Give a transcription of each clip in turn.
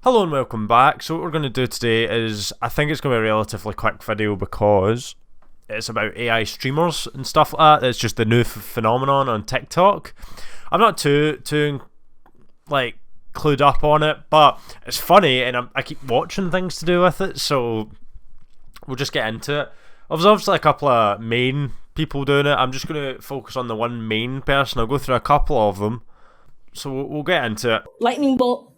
Hello and welcome back. So what we're going to do today is, I think it's going to be a relatively quick video because it's about AI streamers and stuff like that. It's just the new phenomenon on TikTok. I'm not too like clued up on it, but it's funny and I keep watching things to do with it, so we'll just get into it. There's obviously a couple of main people doing it. I'm just going to focus on the one main person. I'll go through a couple of them, so we'll get into it. Lightning bolt.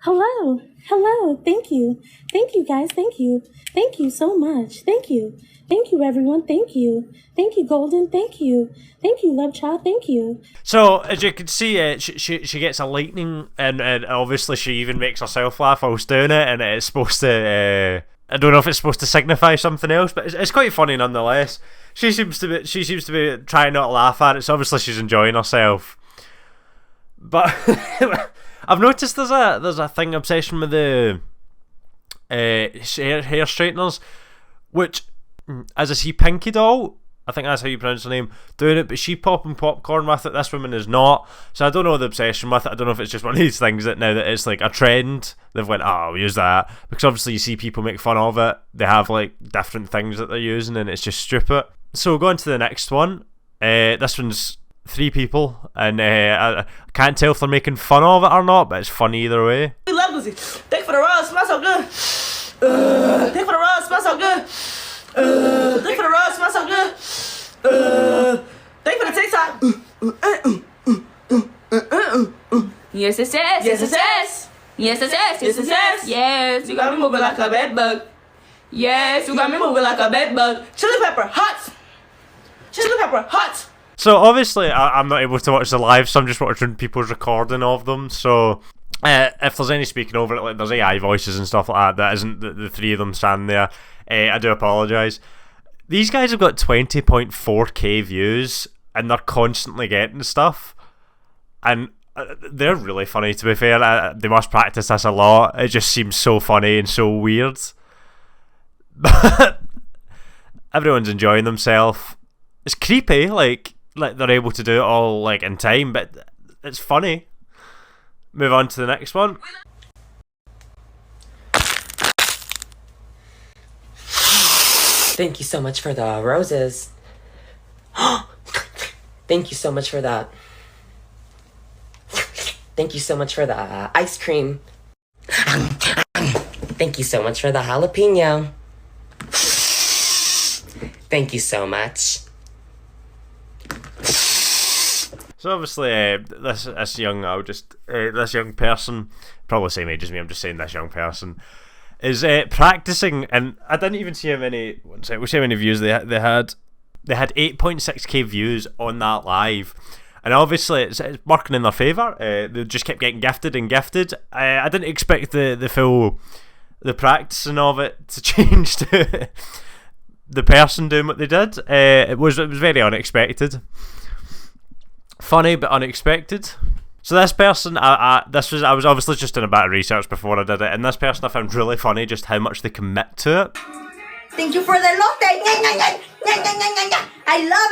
Hello, thank you guys, thank you so much, thank you everyone, thank you Golden, thank you Love Child, thank you. So as you can see, she gets a lightning, and obviously she even makes herself laugh whilst doing it, and it's supposed to I don't know if it's supposed to signify something else, but it's quite funny nonetheless. She seems to be trying not to laugh at it, so obviously she's enjoying herself. But I've noticed there's a thing, obsession with the hair straighteners, which, as I see Pinky Doll, I think that's how you pronounce her name, doing it, but she popping popcorn with it. This woman is not, so I don't know the obsession with it. I don't know if it's just one of these things that now that it's like a trend, they've went, oh, we'll use that, because obviously you see people make fun of it. They have like different things that they're using, and it's just stupid. So going to the next one. This one's 3 people, and I can't tell if they're making fun of it or not, but it's funny either way. We love Lucy. Thank you for the rose, smells so good. Thank you for the rose, smells so good. Thank you for the rose, smells so good. Thank you for the TikTok. Yes, it says. Yes, it says. Yes, it says. Yes, it says. Yes. You got me moving like a bed bug. Yes. You got me moving like a bed bug. Chili pepper, hot. Chili pepper, hot. So obviously I'm not able to watch the live, so I'm just watching people's recording of them. So if there's any speaking over it, like there's AI voices and stuff like that, that isn't the 3 of them standing there, I do apologise. These guys have got 20.4k views, and they're constantly getting stuff, and they're really funny, to be fair. They must practice this a lot. It just seems so funny and so weird. But everyone's enjoying themselves. It's creepy, like they're able to do it all like in time, but it's funny. Move on to the next one. Thank you so much for the roses. Thank you so much for that. Thank you so much for the ice cream. Thank you so much for the jalapeno. Thank you so much. So obviously, this young person, probably the same age as me. I'm just saying this young person is practicing, and I didn't even see how many. We'll see how many views they had. They had 8.6k views on that live, and obviously it's working in their favour. They just kept getting gifted and gifted. I didn't expect the practicing of it to change to the person doing what they did. It was very unexpected. Funny but unexpected. So this person, I was obviously just doing a bit of research before I did it, and this person I found really funny just how much they commit to it. Thank you for the elote. I love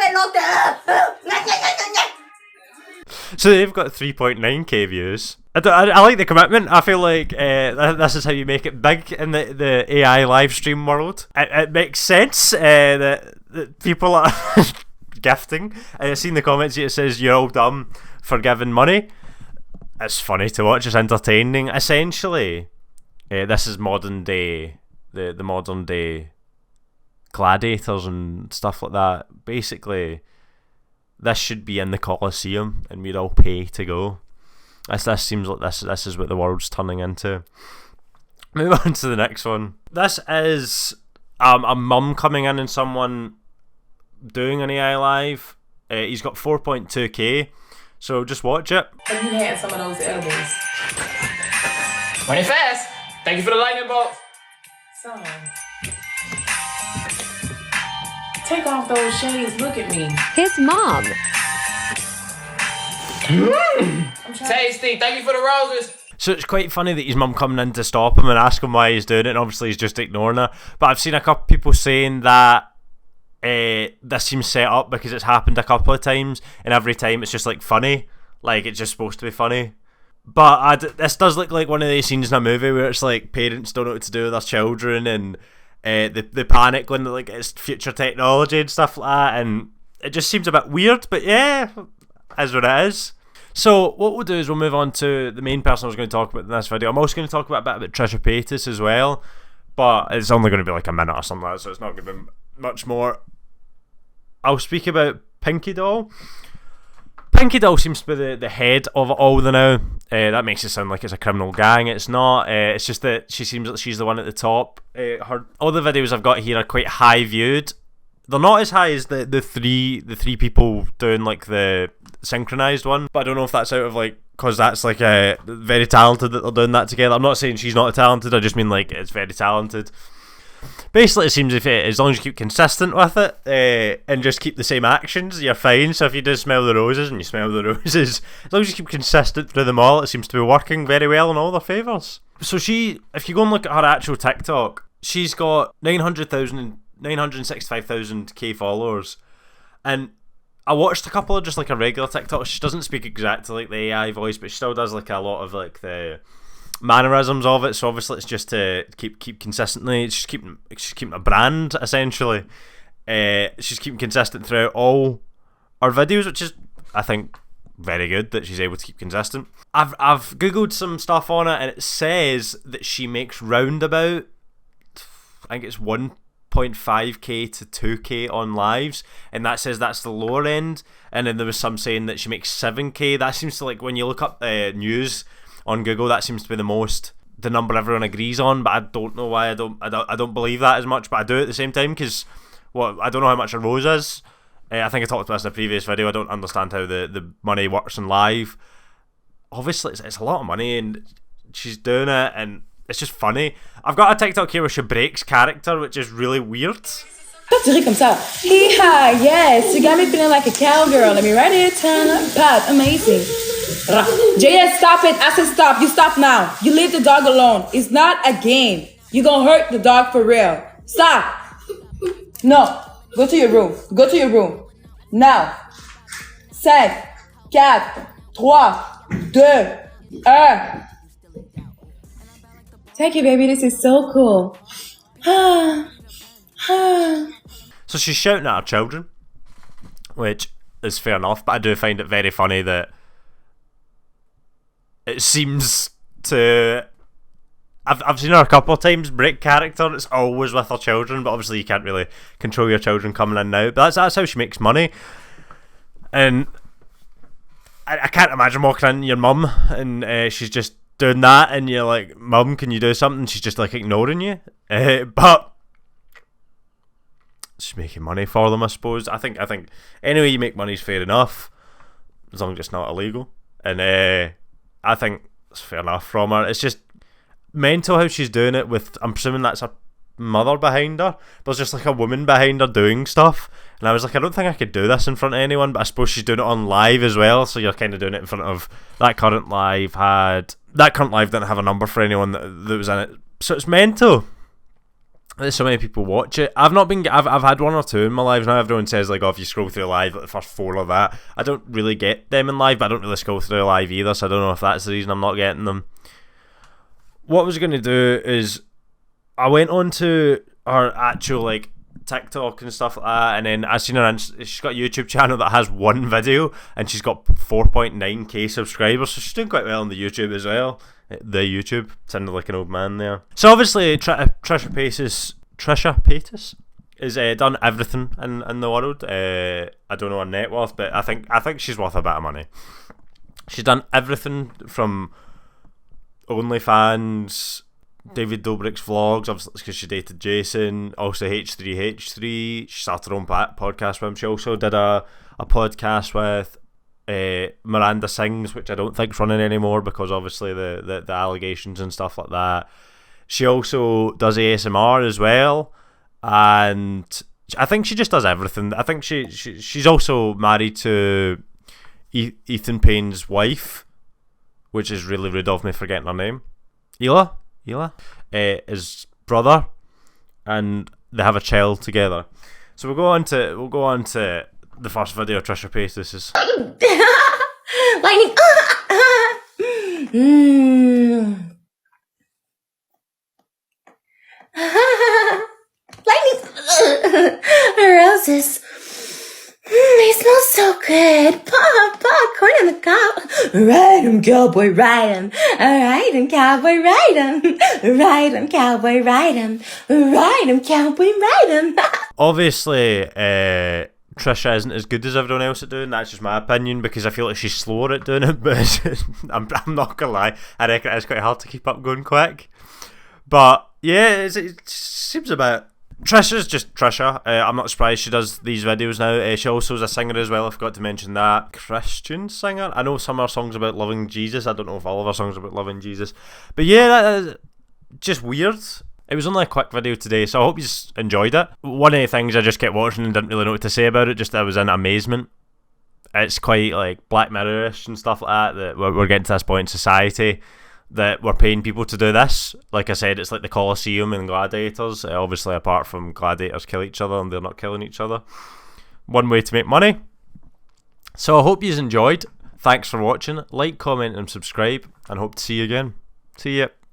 elote. So they've got 3.9k views. I like the commitment. I feel like this is how you make it big in the AI live stream world. It makes sense that people are gifting. I've seen the comments here, it says you're all dumb for giving money. It's funny to watch, it's entertaining. Essentially, this is modern day, the modern day gladiators and stuff like that. Basically, this should be in the Colosseum and we'd all pay to go. This seems like this is what the world's turning into. Move on to the next one. This is a mum coming in and someone doing an AI live. He's got 4.2k, so just watch it. Have you had some of those edibles? Running fast. Thank you for the lightning bolt. Son, take off those shades. Look at me. His mom. Tasty. Thank you for the roses. So it's quite funny that his mum coming in to stop him and ask him why he's doing it, and obviously he's just ignoring her. But I've seen a couple people saying that this seems set up because it's happened a couple of times, and every time it's just like funny, like it's just supposed to be funny. This does look like one of these scenes in a movie where it's like parents don't know what to do with their children, and they panic when like it's future technology and stuff like that, and it just seems a bit weird. But yeah, is what it is. So what we'll do is we'll move on to the main person I was going to talk about in this video. I'm also going to talk about a bit about Trisha Paytas as well, but it's only going to be like a minute or something like that, so it's not going to be much more. I'll speak about Pinky Doll. Pinky Doll seems to be the head of it all now. That makes it sound like it's a criminal gang. It's not. It's just that she seems like she's the one at the top. All the videos I've got here are quite high viewed. They're not as high as the three people doing like the synchronized one, but I don't know if that's out of like because that's like very talented that they're doing that together. I'm not saying she's not talented. I just mean like it's very talented. Basically, it seems as long as you keep consistent with it and just keep the same actions, you're fine. So if you do smell the roses and you smell the roses, as long as you keep consistent through them all, it seems to be working very well in all their favours. So if you go and look at her actual TikTok, she's got 965,000 followers, and I watched a couple of just like a regular TikTok. She doesn't speak exactly like the AI voice, but she still does like a lot of like the mannerisms of it. So obviously it's just to keep consistently. She's keeping a brand essentially. She's keeping consistent throughout all her videos, which is I think very good that she's able to keep consistent. I've googled some stuff on it, and it says that she makes round about, I think it's 1.5k to 2k on lives, and that says that's the lower end. And then there was some saying that she makes 7k. That seems to, like, when you look up news on Google, that seems to be the number everyone agrees on. But I don't know why. I don't believe that as much, but I do at the same time, because I don't know how much a rose is. I think I talked about this in a previous video. I don't understand how the money works in live. Obviously it's a lot of money, and she's doing it, and it's just funny. I've got a TikTok here where she breaks character, which is really weird. Comme ça. Hee-ha, yes, you got me feeling like a cowgirl. Let me right here, turn up, pop, amazing. JS, stop it. I said stop. You stop now. You leave the dog alone. It's not a game. You gonna hurt the dog for real. Stop. No, go to your room. Go to your room. Now. 5, 4, 3, 2, 1. Thank you, baby. This is so cool. So she's shouting at her children, which is fair enough, but I do find it very funny that it seems to... I've seen her a couple of times break character. It's always with her children, but obviously you can't really control your children coming in now. But that's how she makes money. And I can't imagine walking in your mum and she's just doing that, and you're like, Mum, can you do something? She's just like ignoring you. But she's making money for them, I suppose. I think any way you make money is fair enough, as long as it's not illegal. And I think it's fair enough from her. It's just mental how she's doing it with, I'm presuming that's her mother behind her. There's just like a woman behind her doing stuff, and I was like, I don't think I could do this in front of anyone, but I suppose she's doing it on live as well, so you're kind of doing it in front of that current live didn't have a number for anyone that was in it, so it's mental. There's so many people watch it. I've had one or two in my lives now. Everyone says like, oh, if you scroll through live, like the first 4 of that, I don't really get them in live, but I don't really scroll through live either, so I don't know if that's the reason I'm not getting them. What I was going to do is I went on to her actual like TikTok and stuff like that, and then I seen her, she's got a YouTube channel that has 1 video, and she's got 4.9k subscribers, so she's doing quite well on the YouTube as well. The YouTube, sounded like an old man there. So obviously Trisha Paytas is done everything in the world. I don't know her net worth, but I think she's worth a bit of money. She's done everything from OnlyFans, David Dobrik's vlogs, obviously because she dated Jason, also H3H3. She started her own podcast with him. She also did a podcast with Miranda Sings, which I don't think's running anymore because obviously the allegations and stuff like that. She also does ASMR as well, and I think she just does everything. I think she's also married to Ethan Payne's wife, which is really rude of me forgetting her name. Hila, his brother, and they have a child together. So we'll go on to the first video Trisha Paytas is. Lightning. Lightning. Roses. They smell so good. Popcorn on the cob. Ride 'em, cowboy, ride 'em. Ride 'em, cowboy, ride 'em. Ride 'em, cowboy, ride 'em. Ride 'em, cowboy, ride 'em. Obviously, Trisha isn't as good as everyone else at doing. That's just my opinion because I feel like she's slower at doing it. But I'm not gonna lie, I reckon it's quite hard to keep up going quick. But yeah, it seems a bit. Trisha's just Trisha. I'm not surprised she does these videos now. She also is a singer as well. I forgot to mention that. Christian singer. I know some of her songs about loving Jesus. I don't know if all of her songs are about loving Jesus. But yeah, that is just weird. It was only a quick video today, so I hope you enjoyed it. One of the things I just kept watching and didn't really know what to say about it, just I was in amazement. It's quite like Black Mirror-ish and stuff like that we're getting to this point in society that we're paying people to do this. Like I said, it's like the Colosseum and gladiators. Obviously, apart from gladiators kill each other and they're not killing each other. One way to make money. So I hope you enjoyed. Thanks for watching. Like, comment and subscribe, and hope to see you again. See ya.